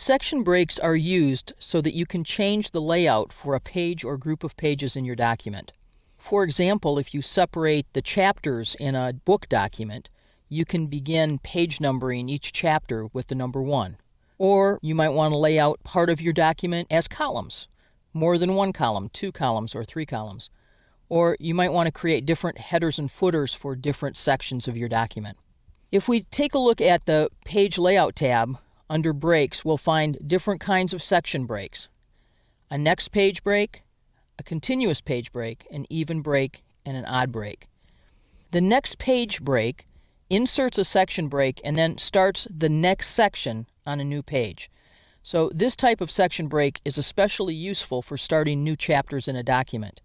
Section breaks are used so that you can change the layout for a page or group of pages in your document. For example, if you separate the chapters in a book document, you can begin page numbering each chapter with the number 1. Or you might want to lay out part of your document as columns, more than one column, 2 columns, or 3 columns. Or you might want to create different headers and footers for different sections of your document. If we take a look at the Page Layout tab, under Breaks, we'll find different kinds of section breaks. A next page break, a continuous page break, an even break, and an odd break. The next page break inserts a section break and then starts the next section on a new page. So this type of section break is especially useful for starting new chapters in a document.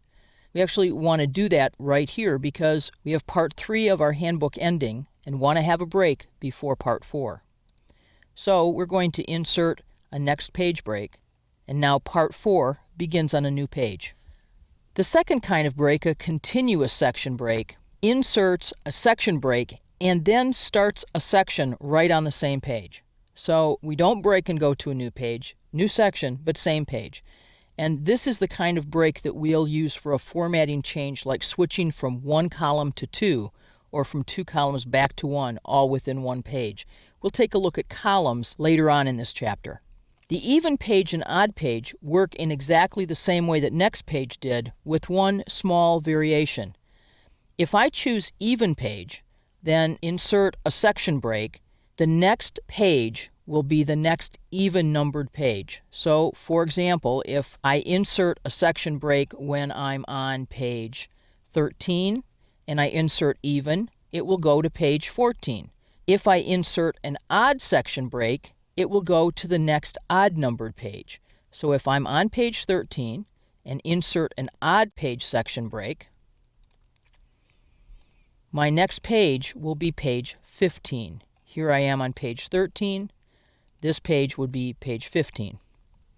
We actually want to do that right here because we have part 3 of our handbook ending and want to have a break before part 4. So we're going to insert a next page break, and now part 4 begins on a new page. The second kind of break, a continuous section break, inserts a section break and then starts a section right on the same page. So we don't break and go to a new page, new section, but same page. And this is the kind of break that we'll use for a formatting change, like switching from 1 column to 2, or from 2 columns back to 1, all within one page. We'll take a look at columns later on in this chapter. The even page and odd page work in exactly the same way that next page did, with one small variation. If I choose even page, then insert a section break, the next page will be the next even numbered page. So, for example, if I insert a section break when I'm on page 13 and I insert even, it will go to page 14. If I insert an odd section break, it will go to the next odd numbered page. So if I'm on page 13 and insert an odd page section break, my next page will be page 15. Here I am on page 13. This page would be page 15.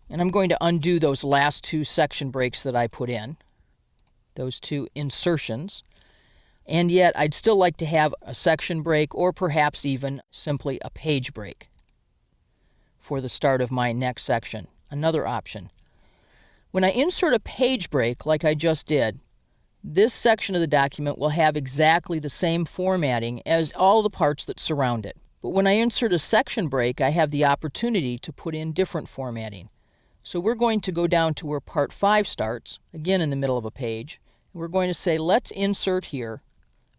And I'm going to undo those last 2 section breaks that I put in, those 2 insertions. And yet I'd still like to have a section break, or perhaps even simply a page break for the start of my next section. Another option. When I insert a page break like I just did, this section of the document will have exactly the same formatting as all the parts that surround it. But when I insert a section break, I have the opportunity to put in different formatting. So we're going to go down to where part 5 starts, again in the middle of a page. We're going to say, let's insert here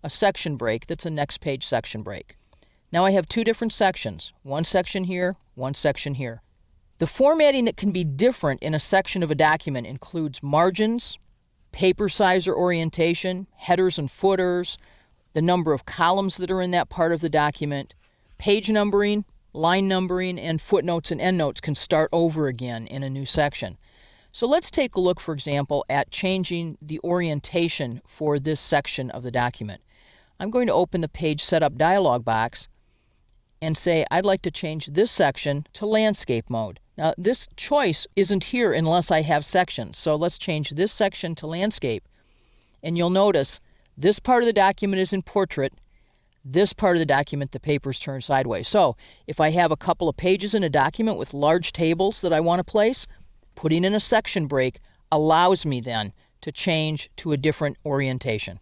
a section break that's a next page section break. Now I have 2 different sections, one section here, one section here. The formatting that can be different in a section of a document includes margins, paper size or orientation, headers and footers, the number of columns that are in that part of the document, page numbering, line numbering, and footnotes and endnotes can start over again in a new section. So let's take a look, for example, at changing the orientation for this section of the document. I'm going to open the Page Setup dialog box and say I'd like to change this section to landscape mode. Now this choice isn't here unless I have sections, so let's change this section to landscape. And you'll notice this part of the document is in portrait, this part of the document the paper's turned sideways. So if I have a couple of pages in a document with large tables that I want to place, putting in a section break allows me then to change to a different orientation.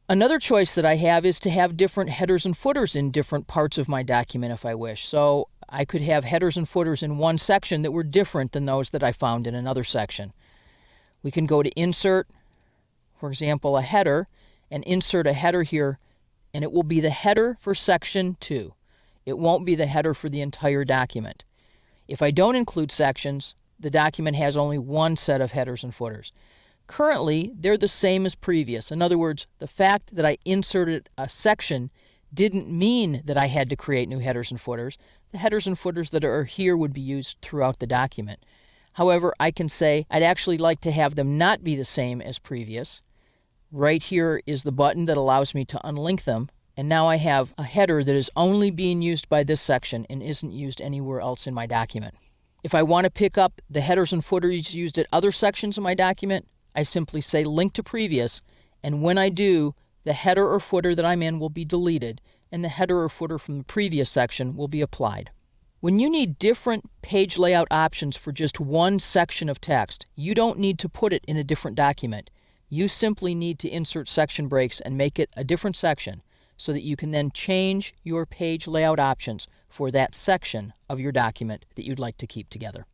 Another choice that I have is to have different headers and footers in different parts of my document if I wish. So I could have headers and footers in one section that were different than those that I found in another section. We can go to Insert, for example, a header, and insert a header here, and it will be the header for section 2. It won't be the header for the entire document. If I don't include sections, the document has only one set of headers and footers. Currently, they're the same as previous. In other words, the fact that I inserted a section didn't mean that I had to create new headers and footers. The headers and footers that are here would be used throughout the document. However, I can say I'd actually like to have them not be the same as previous. Right here is the button that allows me to unlink them, and now I have a header that is only being used by this section and isn't used anywhere else in my document. If I want to pick up the headers and footers used at other sections of my document, I simply say Link to Previous, and when I do, the header or footer that I'm in will be deleted, and the header or footer from the previous section will be applied. When you need different page layout options for just one section of text, you don't need to put it in a different document. You simply need to insert section breaks and make it a different section so that you can then change your page layout options for that section of your document that you'd like to keep together.